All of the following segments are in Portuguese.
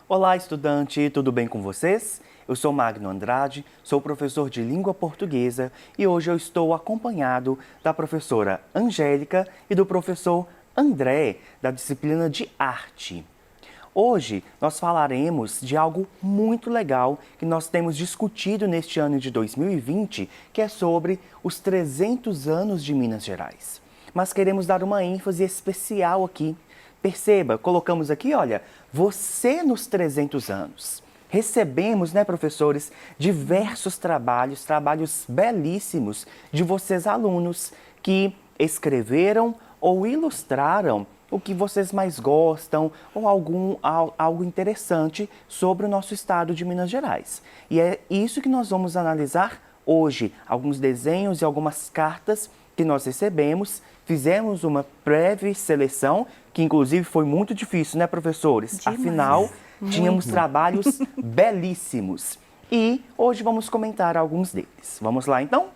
Olá, estudante, tudo bem com vocês? Eu sou Magno Andrade, sou professor de língua portuguesa e hoje eu estou acompanhado da professora Angélica e do professor André, da disciplina de arte. Hoje nós falaremos de algo muito legal que nós temos discutido neste ano de 2020, que é sobre os 300 anos de Minas Gerais. Mas queremos dar uma ênfase especial aqui. Perceba, colocamos aqui, olha, você nos 300 anos. Recebemos, professores, diversos trabalhos belíssimos de vocês alunos que escreveram ou ilustraram o que vocês mais gostam ou algo interessante sobre o nosso estado de Minas Gerais. E é isso que nós vamos analisar hoje, alguns desenhos e algumas cartas que nós recebemos. Fizemos uma breve seleção, que inclusive foi muito difícil, né, professores? Demais. Afinal, tínhamos trabalhos belíssimos. E hoje vamos comentar alguns deles. Vamos lá, então?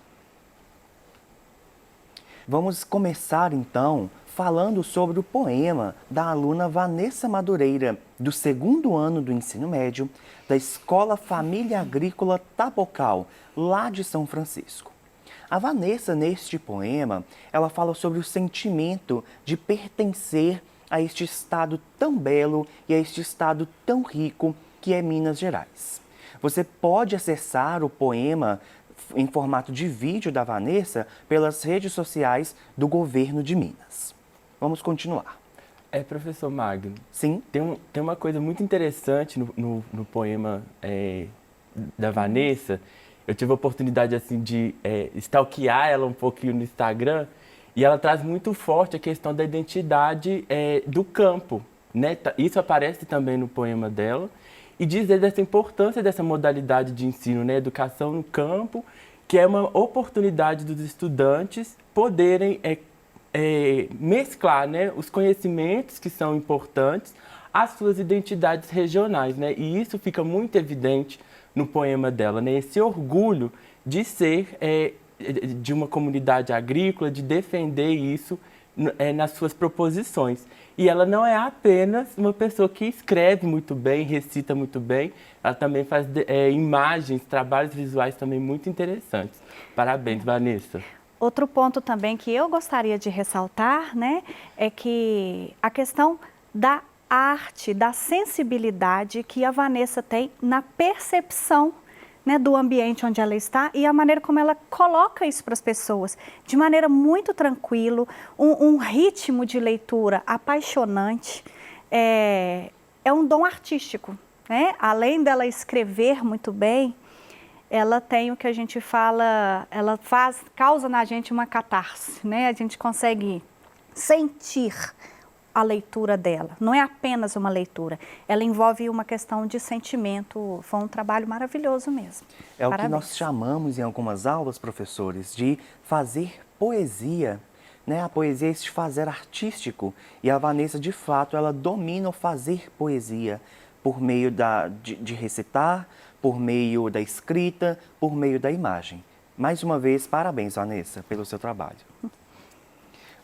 Vamos começar, então, falando sobre o poema da aluna Vanessa Madureira, do 2º ano do ensino médio, da Escola Família Agrícola Tabocal, lá de São Francisco. A Vanessa, neste poema, ela fala sobre o sentimento de pertencer a este estado tão belo e a este estado tão rico que é Minas Gerais. Você pode acessar o poema em formato de vídeo da Vanessa pelas redes sociais do governo de Minas. Vamos continuar. Professor Magno. Sim? Tem uma coisa muito interessante no poema da Vanessa. Eu tive a oportunidade assim, de stalkear ela um pouquinho no Instagram e ela traz muito forte a questão da identidade do campo, né? Isso aparece também no poema dela e diz dessa importância dessa modalidade de ensino, né? Educação no campo, que é uma oportunidade dos estudantes poderem mesclar, né, os conhecimentos que são importantes às suas identidades regionais, né? E isso fica muito evidente no poema dela, né? Esse orgulho de ser de uma comunidade agrícola, de defender isso nas suas proposições. E ela não é apenas uma pessoa que escreve muito bem, recita muito bem, ela também faz imagens, trabalhos visuais também muito interessantes. Parabéns, Vanessa. Outro ponto também que eu gostaria de ressaltar, né, é que a questão da arte, da sensibilidade que a Vanessa tem na percepção, né, do ambiente onde ela está e a maneira como ela coloca isso para as pessoas, de maneira muito tranquila, um ritmo de leitura apaixonante, é um dom artístico, né? Além dela escrever muito bem, ela tem o que a gente fala, ela causa na gente uma catarse, né? A gente consegue sentir a leitura dela. Não é apenas uma leitura, ela envolve uma questão de sentimento. Foi um trabalho maravilhoso mesmo. É Parabéns. O que nós chamamos em algumas aulas, professores, de fazer poesia, né? A poesia é este fazer artístico e a Vanessa, de fato, ela domina o fazer poesia por meio de recitar, por meio da escrita, por meio da imagem. Mais uma vez, parabéns, Vanessa, pelo seu trabalho.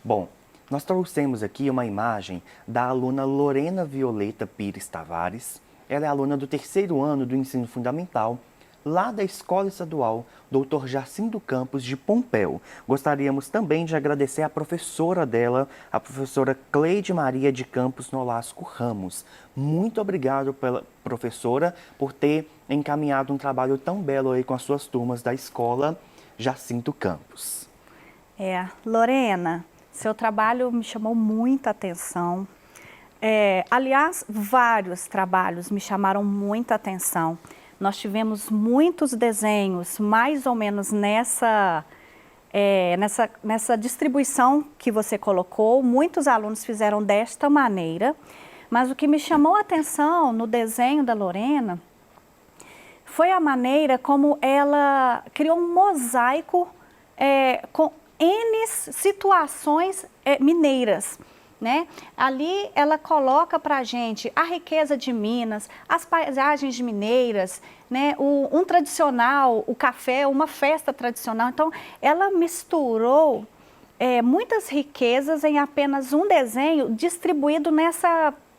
Bom, nós trouxemos aqui uma imagem da aluna Lorena Violeta Pires Tavares. Ela é aluna do 3º ano do ensino fundamental, lá da Escola Estadual Dr. Jacinto Campos de Pompéu. Gostaríamos também de agradecer a professora dela, a professora Cleide Maria de Campos Nolasco Ramos. Muito obrigado, professora, por ter encaminhado um trabalho tão belo aí com as suas turmas da Escola Jacinto Campos. Lorena, seu trabalho me chamou muita atenção. Aliás, vários trabalhos me chamaram muita atenção. Nós tivemos muitos desenhos, mais ou menos nessa distribuição que você colocou. Muitos alunos fizeram desta maneira, mas o que me chamou a atenção no desenho da Lorena foi a maneira como ela criou um mosaico com N situações mineiras. Né? Ali ela coloca para a gente a riqueza de Minas, as paisagens mineiras, né? Um tradicional, o café, uma festa tradicional. Então, ela misturou muitas riquezas em apenas um desenho distribuído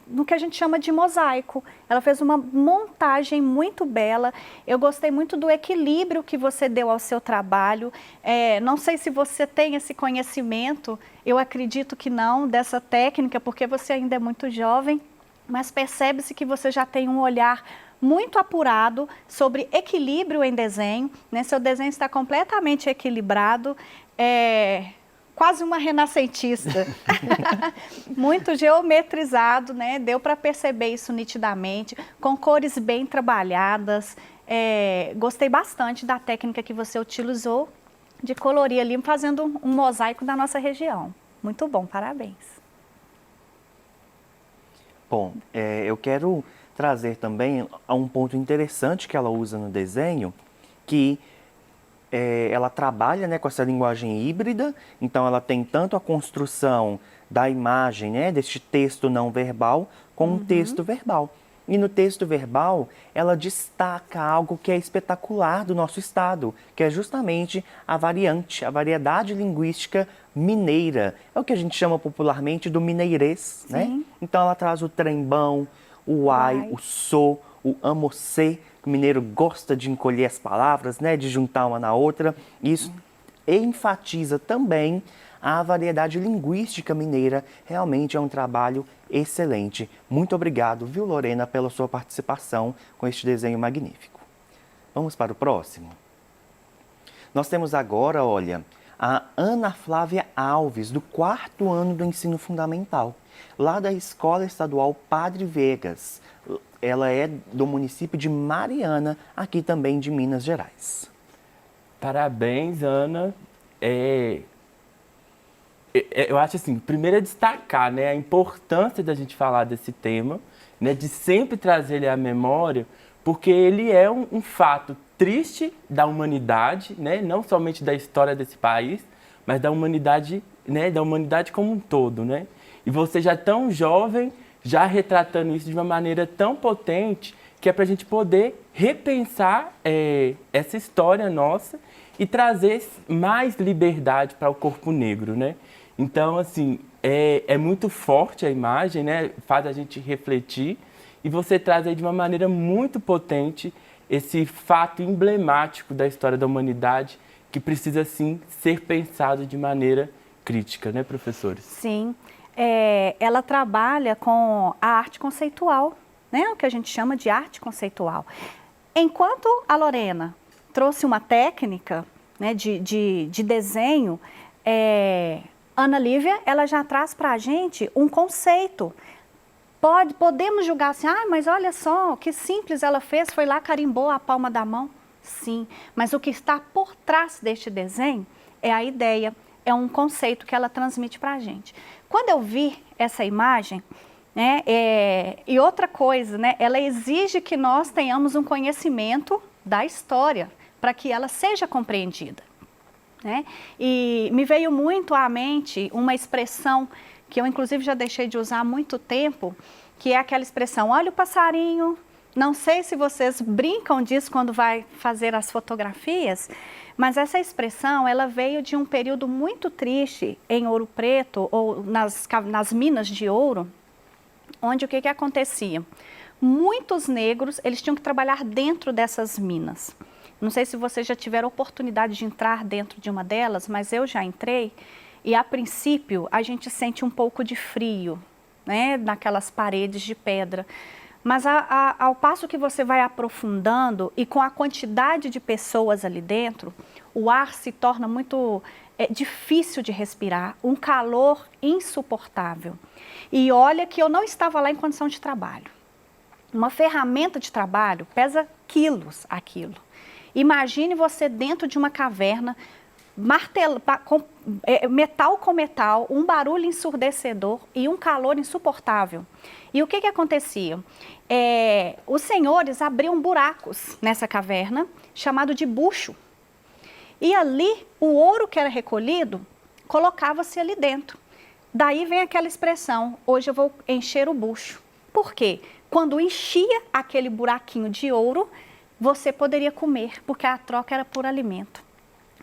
no que a gente chama de mosaico. Ela fez uma montagem muito bela. Eu gostei muito do equilíbrio que você deu ao seu trabalho. Não sei se você tem esse conhecimento, eu acredito que não, dessa técnica, porque você ainda é muito jovem, mas percebe-se que você já tem um olhar muito apurado sobre equilíbrio em desenho, né? Seu desenho está completamente equilibrado, quase uma renascentista, muito geometrizado, né? Deu para perceber isso nitidamente, com cores bem trabalhadas. Gostei bastante da técnica que você utilizou de colorir ali, fazendo um mosaico da nossa região. Muito bom, parabéns. Bom, eu quero trazer também um ponto interessante que ela usa no desenho, que ela trabalha, né, com essa linguagem híbrida, então ela tem tanto a construção da imagem, né, deste texto não verbal, como um texto verbal. E no texto verbal, ela destaca algo que é espetacular do nosso estado, que é justamente a variedade linguística mineira. É o que a gente chama popularmente do mineirês, né? Então ela traz o trembão, o ai, o sou, o amocê. O mineiro gosta de encolher as palavras, né, de juntar uma na outra. Isso enfatiza também a variedade linguística mineira. Realmente é um trabalho excelente. Muito obrigado, viu, Lorena, pela sua participação com este desenho magnífico. Vamos para o próximo? Nós temos agora, olha, a Ana Flávia Alves, do 4º ano do ensino fundamental, lá da Escola Estadual Padre Vegas. Ela é do município de Mariana, aqui também de Minas Gerais. Parabéns, Ana. Eu acho assim, primeiro é destacar, né, a importância da gente falar desse tema, né, de sempre trazer ele à memória, porque ele é um fato triste da humanidade, né, não somente da história desse país, mas da humanidade, né, da humanidade como um todo, né? E você já tão jovem, já retratando isso de uma maneira tão potente, que é para a gente poder repensar essa história nossa e trazer mais liberdade para o corpo negro, né? Então, assim, é muito forte a imagem, né? Faz a gente refletir, e você traz aí de uma maneira muito potente esse fato emblemático da história da humanidade, que precisa, sim, ser pensado de maneira crítica, né, professores? Sim. Ela trabalha com a arte conceitual, né? O que a gente chama de arte conceitual. Enquanto a Lorena trouxe uma técnica, né, de desenho, Ana Lívia, ela já traz para a gente um conceito. Podemos julgar assim, mas olha só, que simples ela fez, foi lá, carimbou a palma da mão. Sim, mas o que está por trás deste desenho é a ideia, é um conceito que ela transmite para a gente. Quando eu vi essa imagem, né, e outra coisa, né, ela exige que nós tenhamos um conhecimento da história para que ela seja compreendida, né? E me veio muito à mente uma expressão que eu inclusive já deixei de usar há muito tempo, que é aquela expressão, olha o passarinho. Não sei se vocês brincam disso quando vai fazer as fotografias, mas essa expressão, ela veio de um período muito triste em Ouro Preto, ou nas minas de ouro, onde o que acontecia? Muitos negros, eles tinham que trabalhar dentro dessas minas. Não sei se vocês já tiveram oportunidade de entrar dentro de uma delas, mas eu já entrei, e a princípio a gente sente um pouco de frio, né, naquelas paredes de pedra. Mas ao passo que você vai aprofundando e com a quantidade de pessoas ali dentro, o ar se torna muito difícil de respirar, um calor insuportável. E olha que eu não estava lá em condição de trabalho. Uma ferramenta de trabalho pesa quilos aquilo. Imagine você dentro de uma caverna, metal com metal, um barulho ensurdecedor e um calor insuportável. E o que acontecia? Os senhores abriam buracos nessa caverna, chamado de bucho. E ali, o ouro que era recolhido, colocava-se ali dentro. Daí vem aquela expressão, hoje eu vou encher o bucho. Por quê? Quando enchia aquele buraquinho de ouro, você poderia comer, porque a troca era por alimento.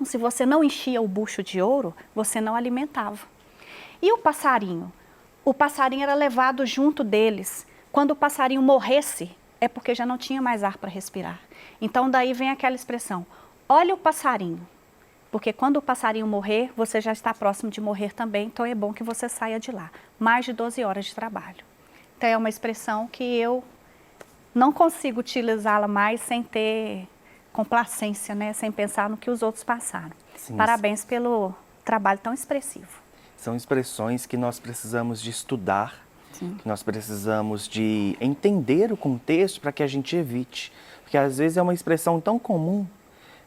Se você não enchia o bucho de ouro, você não alimentava. E o passarinho? o passarinho era levado junto deles. Quando o passarinho morresse, é porque já não tinha mais ar para respirar. Então daí vem aquela expressão, olha o passarinho. Porque quando o passarinho morrer, você já está próximo de morrer também, então é bom que você saia de lá. Mais de 12 horas de trabalho. Então é uma expressão que eu não consigo utilizá-la mais sem ter complacência, né? Sem pensar no que os outros passaram. Sim, Parabéns pelo trabalho tão expressivo. São expressões que nós precisamos de estudar, Sim. que nós precisamos de entender o contexto para que a gente evite. Porque às vezes é uma expressão tão comum,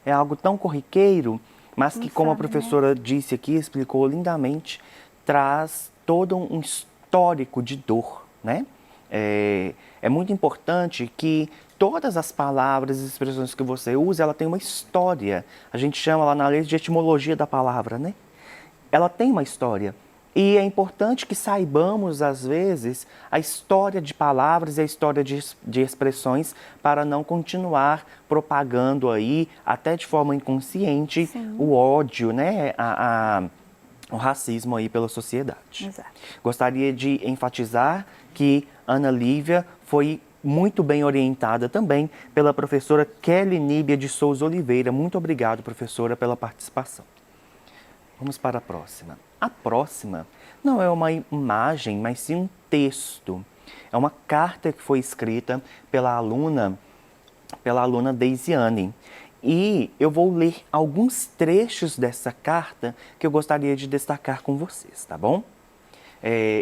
é algo tão corriqueiro, mas que, como a professora disse aqui, explicou lindamente, traz todo um histórico de dor, né? É muito importante que todas as palavras e expressões que você usa, ela tem uma história. A gente chama lá na lei de etimologia da palavra, né? Ela tem uma história. E é importante que saibamos, às vezes, a história de palavras e a história de expressões para não continuar propagando aí, até de forma inconsciente, o ódio, né? O racismo aí pela sociedade. Exato. Gostaria de enfatizar que Ana Lívia foi muito bem orientada também pela professora Kelly Níbia de Souza Oliveira. Muito obrigado, professora, pela participação. Vamos para a próxima. A próxima não é uma imagem, mas sim um texto. É uma carta que foi escrita pela aluna Deisiane. E eu vou ler alguns trechos dessa carta que eu gostaria de destacar com vocês, tá bom?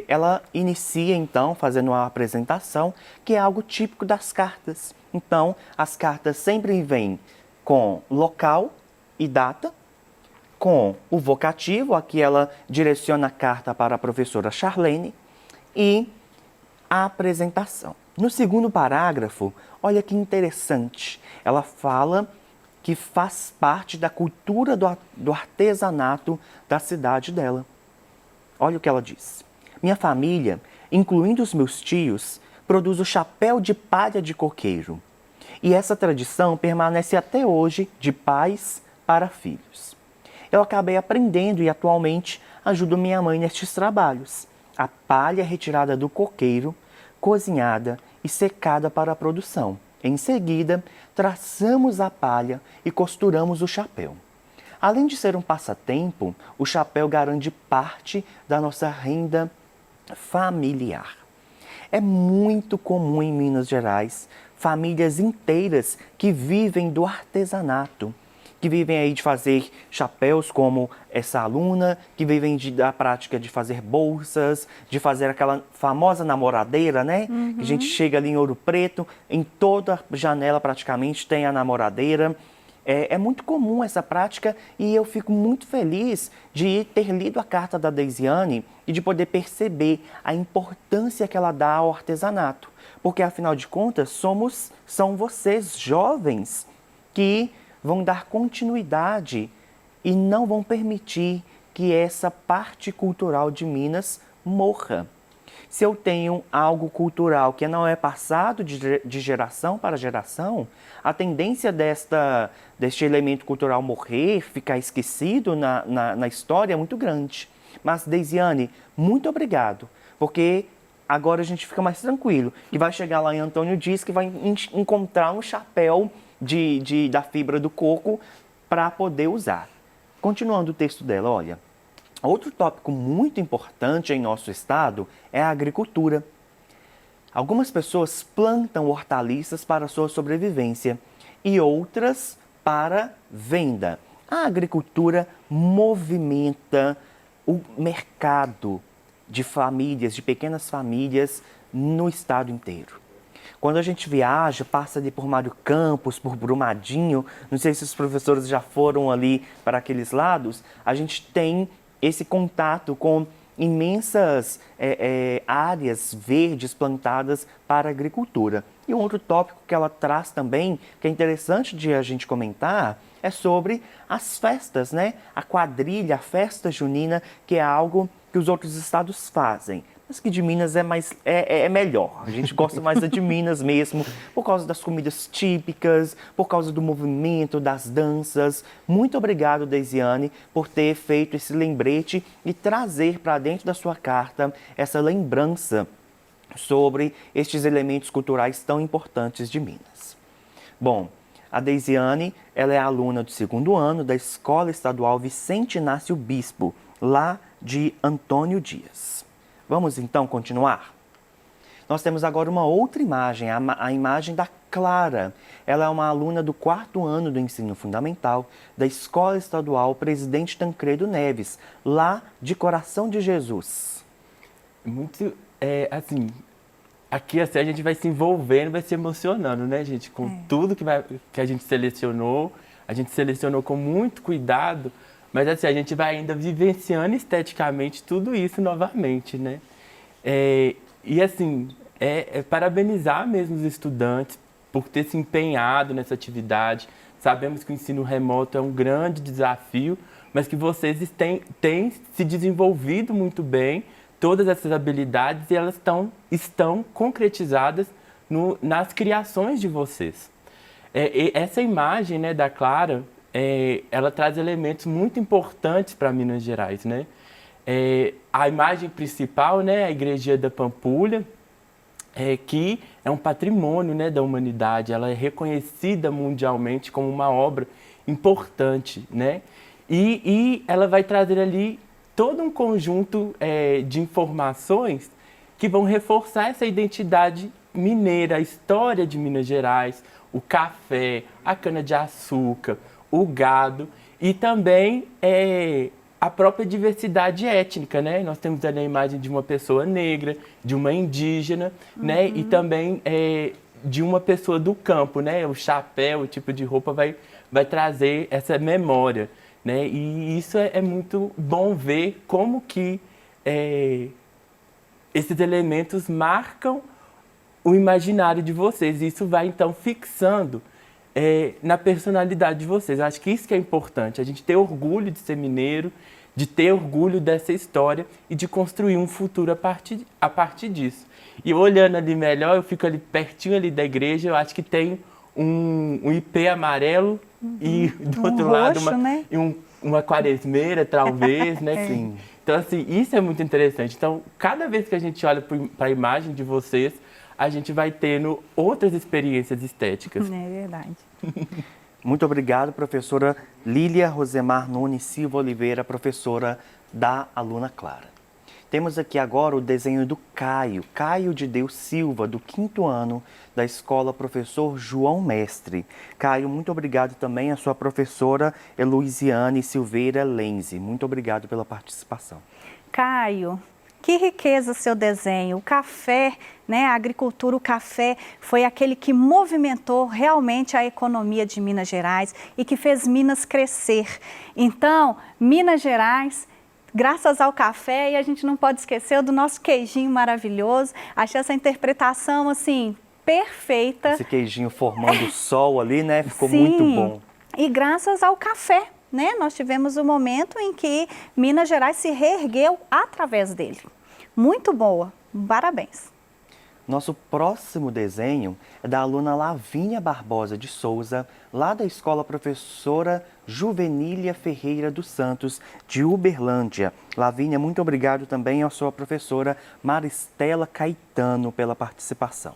Ela inicia, então, fazendo uma apresentação, que é algo típico das cartas. Então, as cartas sempre vêm com local e data, com o vocativo, aqui ela direciona a carta para a professora Charlene, e a apresentação. No segundo parágrafo, olha que interessante, ela fala que faz parte da cultura do artesanato da cidade dela. Olha o que ela diz. Minha família, incluindo os meus tios, produz o chapéu de palha de coqueiro. E essa tradição permanece até hoje de pais para filhos. Eu acabei aprendendo e atualmente ajudo minha mãe nestes trabalhos. A palha é retirada do coqueiro, cozinhada e secada para a produção. Em seguida, traçamos a palha e costuramos o chapéu. Além de ser um passatempo, o chapéu garante parte da nossa renda familiar. É muito comum em Minas Gerais famílias inteiras que vivem do artesanato, que vivem aí de fazer chapéus como essa aluna, que vivem da prática de fazer bolsas, de fazer aquela famosa namoradeira, né? Que a gente chega ali em Ouro Preto, em toda janela praticamente tem a namoradeira. É muito comum essa prática e eu fico muito feliz de ter lido a carta da Deisiane e de poder perceber a importância que ela dá ao artesanato. Porque, afinal de contas, são vocês, jovens, que vão dar continuidade e não vão permitir que essa parte cultural de Minas morra. Se eu tenho algo cultural que não é passado de geração para geração, a tendência deste elemento cultural morrer, ficar esquecido na história é muito grande. Mas, Deisiane, muito obrigado, porque agora a gente fica mais tranquilo, que vai chegar lá em Antônio Dias, que vai encontrar um chapéu da fibra do coco para poder usar. Continuando o texto dela, olha. Outro tópico muito importante em nosso estado é a agricultura. Algumas pessoas plantam hortaliças para sua sobrevivência e outras para venda. A agricultura movimenta o mercado de famílias, de pequenas famílias no estado inteiro. Quando a gente viaja, passa ali por Mário Campos, por Brumadinho, não sei se os professores já foram ali para aqueles lados, a gente tem esse contato com imensas áreas verdes plantadas para a agricultura. E um outro tópico que ela traz também, que é interessante de a gente comentar, é sobre as festas, né? A quadrilha, a festa junina, que é algo que os outros estados fazem. Mas que de Minas é melhor. A gente gosta mais da de Minas mesmo, por causa das comidas típicas, por causa do movimento, das danças. Muito obrigado, Deisiane, por ter feito esse lembrete e trazer para dentro da sua carta essa lembrança sobre estes elementos culturais tão importantes de Minas. Bom, a Deisiane, ela é aluna do 2º ano da Escola Estadual Vicente Inácio Bispo, lá de Antônio Dias. Vamos então continuar? Nós temos agora uma outra imagem, a imagem da Clara. Ela é uma aluna do 4º ano do ensino fundamental da Escola Estadual Presidente Tancredo Neves, lá de Coração de Jesus. Muito, assim, aqui assim, a gente vai se envolvendo, vai se emocionando, né, gente? Com tudo que a gente selecionou com muito cuidado, mas assim, a gente vai ainda vivenciando esteticamente tudo isso novamente, né? E assim, parabenizar mesmo os estudantes por ter se empenhado nessa atividade. Sabemos que o ensino remoto é um grande desafio, mas que vocês têm se desenvolvido muito bem, todas essas habilidades, e elas estão concretizadas nas criações de vocês. Essa imagem, né, da Clara, ela traz elementos muito importantes para Minas Gerais, né? A imagem principal, né, a Igreja da Pampulha, que é um patrimônio, né, da humanidade. Ela é reconhecida mundialmente como uma obra importante, né? E ela vai trazer ali todo um conjunto de informações que vão reforçar essa identidade mineira, a história de Minas Gerais, o café, a cana-de-açúcar, o gado e também a própria diversidade étnica, né? Nós temos ali a imagem de uma pessoa negra, de uma indígena, né? E também de uma pessoa do campo, né? O chapéu, o tipo de roupa vai trazer essa memória, né? E isso é muito bom ver como que esses elementos marcam o imaginário de vocês. E isso vai, então, fixando na personalidade de vocês. Eu acho que isso que é importante, a gente ter orgulho de ser mineiro, de ter orgulho dessa história e de construir um futuro a partir disso. E olhando ali melhor, eu fico ali pertinho ali da igreja, eu acho que tem um ipê amarelo e do outro lado roxo, né? uma quaresmeira, talvez, né? Sim. Então, assim, isso é muito interessante. Então, cada vez que a gente olha para a imagem de vocês, a gente vai tendo outras experiências estéticas. É verdade. Muito obrigado, professora Lília Rosemar Nunes Silva Oliveira, professora da aluna Clara. Temos aqui agora o desenho do Caio de Deus Silva, do 5º ano da escola Professor João Mestre. Caio, muito obrigado também à sua professora Eluisiane Silveira Lenze. Muito obrigado pela participação. Caio, que riqueza seu desenho. O café, né, a agricultura, o café foi aquele que movimentou realmente a economia de Minas Gerais e que fez Minas crescer. Então, Minas Gerais, graças ao café, e a gente não pode esquecer do nosso queijinho maravilhoso. Achei essa interpretação, assim, perfeita. Esse queijinho formando o sol ali, né? Ficou Sim, muito bom. E graças ao café, né? Nós tivemos um momento em que Minas Gerais se reergueu através dele. Muito boa, parabéns. Nosso próximo desenho é da aluna Lavínia Barbosa de Souza, lá da escola Professora Juvenília Ferreira dos Santos, de Uberlândia. Lavínia, muito obrigado também à sua professora Maristela Caetano pela participação.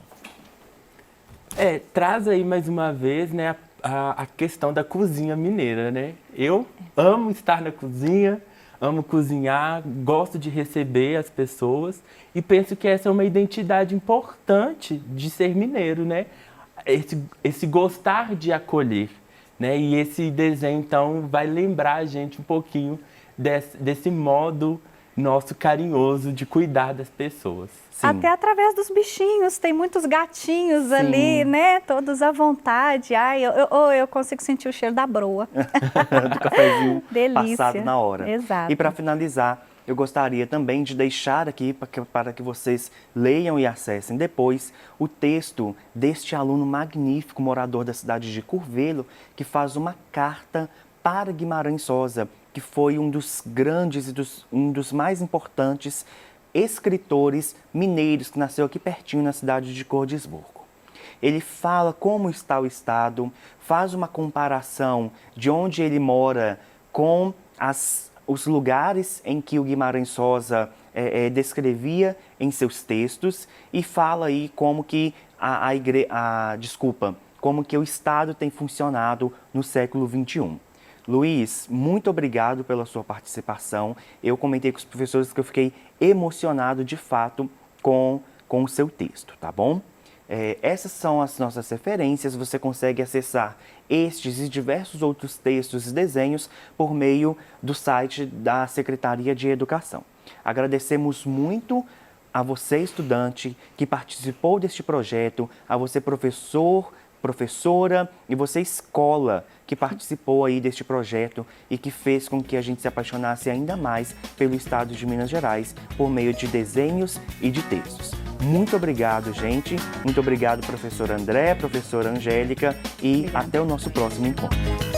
Traz aí mais uma vez, né, a questão da cozinha mineira, né? Eu amo estar na cozinha, amo cozinhar, gosto de receber as pessoas e penso que essa é uma identidade importante de ser mineiro, né? Esse gostar de acolher, né? E esse desenho, então, vai lembrar a gente um pouquinho desse modo nosso carinhoso de cuidar das pessoas. Sim. Até através dos bichinhos, tem muitos gatinhos Sim. ali, né? Todos à vontade. Ai, eu consigo sentir o cheiro da broa. Do cafezinho Delícia. passado na hora. Exato. E para finalizar, eu gostaria também de deixar aqui para que vocês leiam e acessem depois o texto deste aluno magnífico, morador da cidade de Curvelo, que faz uma carta para Guimarães Rosa, que foi um dos grandes e um dos mais importantes escritores mineiros, que nasceu aqui pertinho na cidade de Cordisburgo. Ele fala como está o estado, faz uma comparação de onde ele mora com os lugares em que o Guimarães Rosa descrevia em seus textos e fala aí como que como que o Estado tem funcionado no século XXI. Luiz, muito obrigado pela sua participação. Eu comentei com os professores que eu fiquei emocionado de fato com o seu texto, tá bom? Essas são as nossas referências, você consegue acessar estes e diversos outros textos e desenhos por meio do site da Secretaria de Educação. Agradecemos muito a você, estudante, que participou deste projeto, a você, professor, professora, e você, escola, que participou aí deste projeto e que fez com que a gente se apaixonasse ainda mais pelo estado de Minas Gerais por meio de desenhos e de textos. Muito obrigado, gente. Muito obrigado, professor André, professora Angélica, e até o nosso próximo encontro.